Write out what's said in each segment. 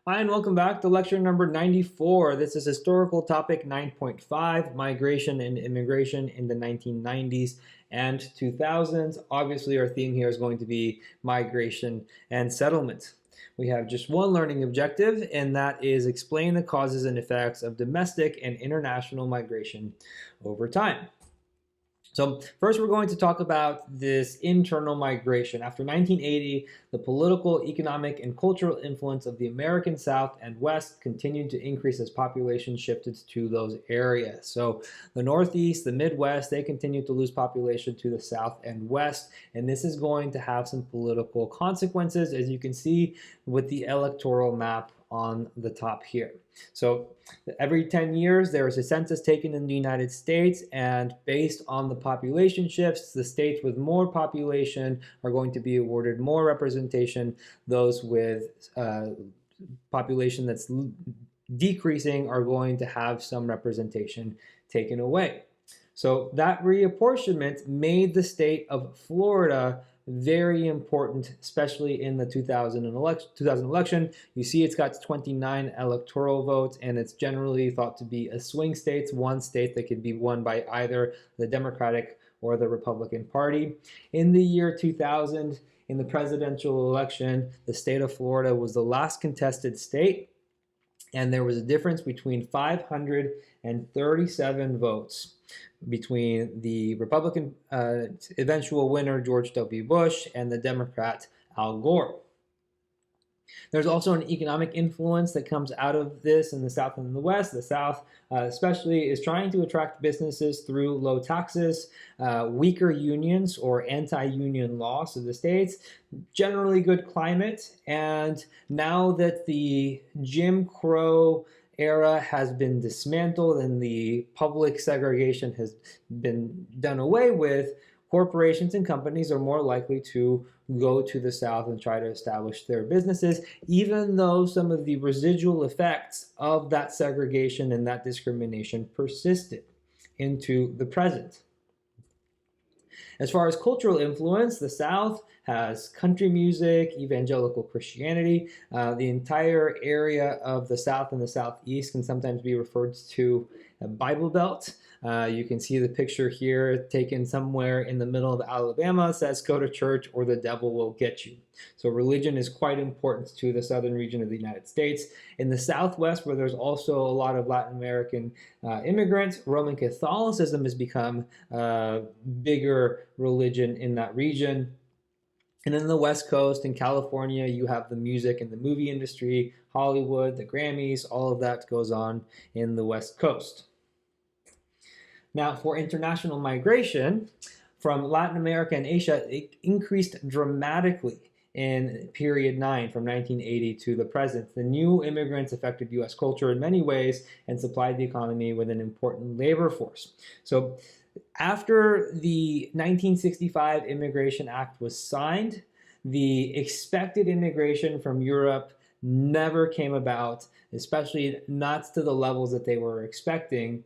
Hi, and welcome back to lecture number 94. This is historical topic 9.5, migration and immigration in the 1990s and 2000s. Obviously, our theme here is going to be migration and settlement. We have just one learning objective, and that is explain the causes and effects of domestic and international migration over time. So first we're going to talk about this internal migration. After 1980, the political, economic, and cultural influence of the American South and West continued to increase as population shifted to those areas. So the Northeast, the Midwest, they continued to lose population to the South and West, and this is going to have some political consequences, as you can see with the electoral map on the top here. So every 10 years, there is a census taken in the United States, and based on the population shifts, the states with more population are going to be awarded more representation. Those with population that's decreasing are going to have some representation taken away. So that reapportionment made the state of Florida very important, especially in the 2000 election. You see it's got 29 electoral votes, and it's generally thought to be a swing state, one state that could be won by either the Democratic or the Republican Party. In the year 2000, in the presidential election, the state of Florida was the last contested state, and there was a difference between 537 votes between the Republican eventual winner, George W. Bush, and the Democrat, Al Gore. There's also an economic influence that comes out of this in the South and the West. The South especially is trying to attract businesses through low taxes, weaker unions or anti-union laws of the states, generally good climate, and now that the Jim Crow era has been dismantled and the public segregation has been done away with, corporations and companies are more likely to go to the South and try to establish their businesses, even though some of the residual effects of that segregation and that discrimination persisted into the present. As far as cultural influence, the South has country music, evangelical Christianity. The entire area of the South and the Southeast can sometimes be referred to a Bible Belt. You can see the picture here taken somewhere in the middle of Alabama. It says, go to church or the devil will get you. So religion is quite important to the southern region of the United States. In the Southwest, where there's also a lot of Latin American immigrants, Roman Catholicism has become a bigger religion in that region. And in the West Coast, in California, you have the music and the movie industry, Hollywood, the Grammys, all of that goes on in the West Coast. Now, for international migration from Latin America and Asia, it increased dramatically in period 9 from 1980 to the present. The new immigrants affected U.S. culture in many ways and supplied the economy with an important labor force. So after the 1965 Immigration Act was signed, the expected immigration from Europe never came about, especially not to the levels that they were expecting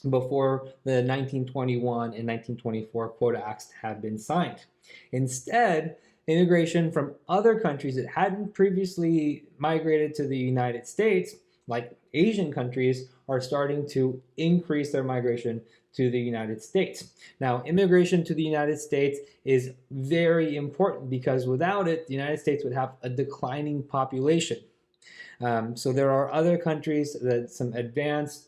before the 1921 and 1924 Quota Acts had been signed. Instead, immigration from other countries that hadn't previously migrated to the United States, like Asian countries, are starting to increase their migration to the United States. Now, immigration to the United States is very important because without it, the United States would have a declining population. So there are other countries that some advanced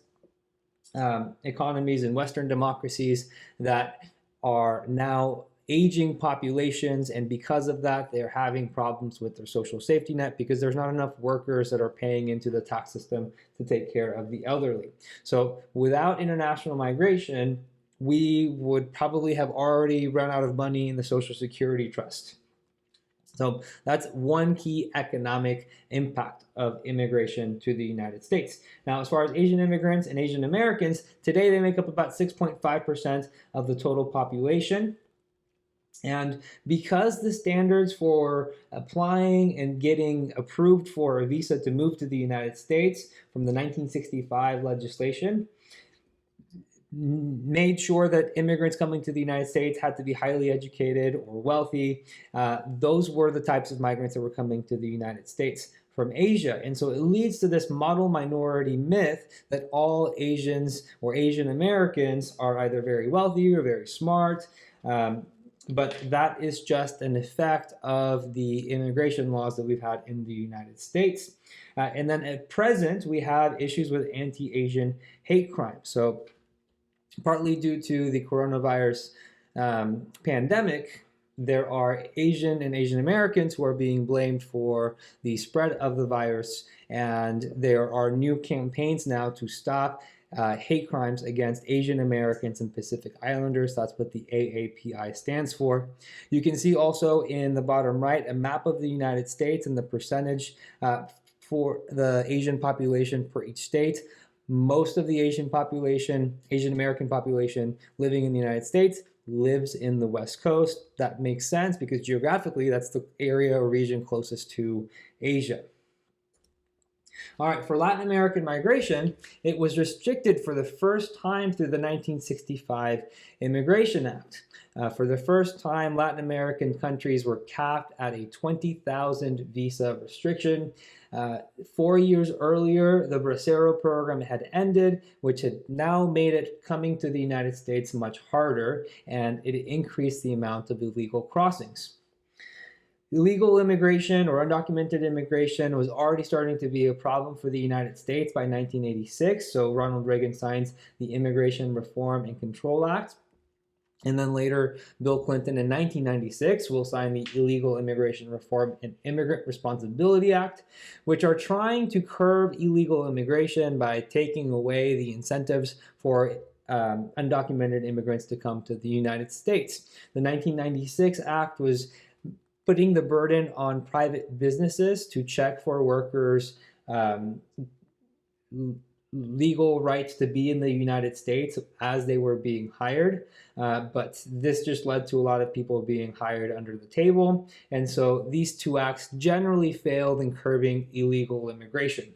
economies and Western democracies that are now aging populations, and because of that, they're having problems with their social safety net because there's not enough workers that are paying into the tax system to take care of the elderly. So without international migration, we would probably have already run out of money in the Social Security Trust. So that's one key economic impact of immigration to the United States. Now, as far as Asian immigrants and Asian Americans, today they make up about 6.5% of the total population. And because the standards for applying and getting approved for a visa to move to the United States from the 1965 legislation made sure that immigrants coming to the United States had to be highly educated or wealthy. Those were the types of migrants that were coming to the United States. from Asia. And so it leads to this model minority myth that all Asians or Asian Americans are either very wealthy or very smart. But that is just an effect of the immigration laws that we've had in the United States. And then at present, we have issues with anti-Asian hate crime. So partly due to the coronavirus pandemic, there are Asian and Asian Americans who are being blamed for the spread of the virus, and there are new campaigns now to stop hate crimes against Asian Americans and Pacific Islanders. That's what the AAPI stands for. You can see also in the bottom right a map of the United States and the percentage for the Asian population for each state. Most of the Asian population, Asian American population living in the United States, lives in the West Coast. That makes sense because geographically that's the area or region closest to Asia. All right, for Latin American migration, it was restricted for the first time through the 1965 Immigration Act. For the first time, Latin American countries were capped at a 20,000 visa restriction. 4 years earlier, the Bracero program had ended, which had now made it coming to the United States much harder, and it increased the amount of illegal crossings. Illegal immigration or undocumented immigration was already starting to be a problem for the United States by 1986, so Ronald Reagan signs the Immigration Reform and Control Act. And then later, Bill Clinton in 1996 will sign the Illegal Immigration Reform and Immigrant Responsibility Act, which are trying to curb illegal immigration by taking away the incentives for undocumented immigrants to come to the United States. The 1996 Act was putting the burden on private businesses to check for workers' legal rights to be in the United States as they were being hired. But this just led to a lot of people being hired under the table. And so these two acts generally failed in curbing illegal immigration.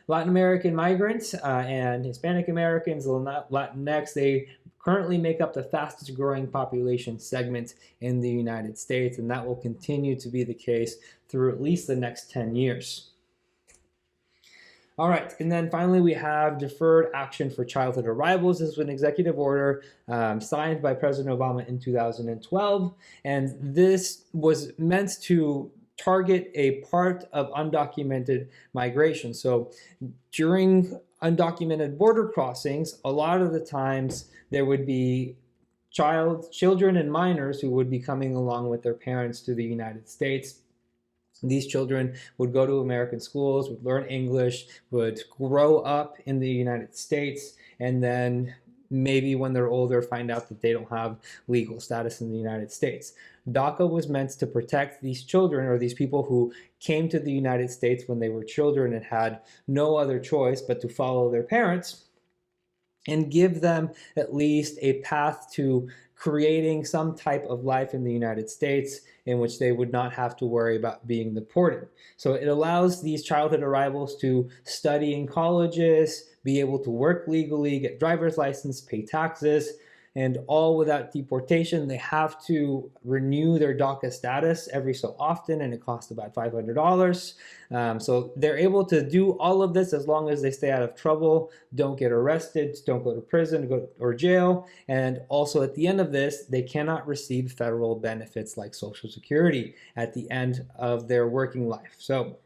Latin American migrants and Hispanic Americans, Latinx, they currently make up the fastest growing population segment in the United States, and that will continue to be the case through at least the next 10 years. All right, and then finally we have Deferred Action for Childhood Arrivals. This was an executive order signed by President Obama in 2012, and this was meant to target a part of undocumented migration. So during undocumented border crossings, a lot of the times there would be children and minors who would be coming along with their parents to the United States. These children would go to American schools, would learn English, would grow up in the United States, and then maybe when they're older find out that they don't have legal status in the United States. DACA was meant to protect these children or these people who came to the United States when they were children and had no other choice but to follow their parents, and give them at least a path to creating some type of life in the United States in which they would not have to worry about being deported. So it allows these childhood arrivals to study in colleges, be able to work legally, get driver's license, pay taxes, and all without deportation. They have to renew their DACA status every so often, and it costs about $500. So they're able to do all of this as long as they stay out of trouble, don't get arrested, don't go to prison or jail, and also at the end of this, they cannot receive federal benefits like Social Security at the end of their working life. So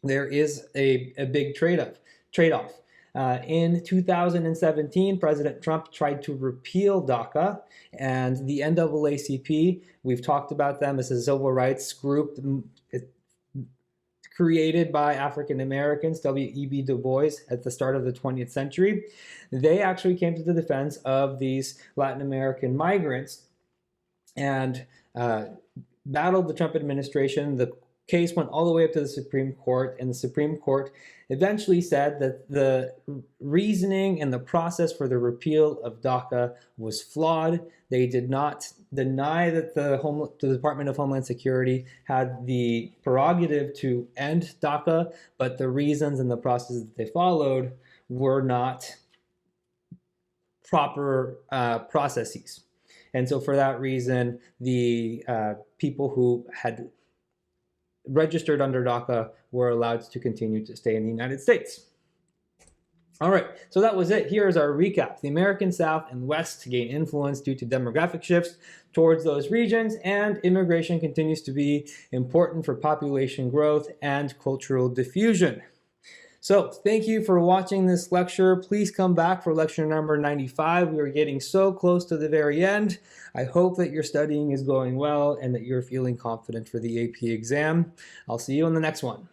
there is a big trade-off. In 2017, President Trump tried to repeal DACA, and the NAACP, we've talked about them as a civil rights group created by African Americans, W.E.B. Du Bois, at the start of the 20th century. They actually came to the defense of these Latin American migrants and battled the Trump administration. The case went all the way up to the Supreme Court, and the Supreme Court eventually said that the reasoning and the process for the repeal of DACA was flawed. They did not deny that the Department of Homeland Security had the prerogative to end DACA, but the reasons and the process that they followed were not proper processes. And so for that reason, the people who had registered under DACA were allowed to continue to stay in the United States. All right, so that was it. Here's our recap. The American South and West gain influence due to demographic shifts towards those regions, and immigration continues to be important for population growth and cultural diffusion. So thank you for watching this lecture. Please come back for lecture number 95. We are getting so close to the very end. I hope that your studying is going well and that you're feeling confident for the AP exam. I'll see you on the next one.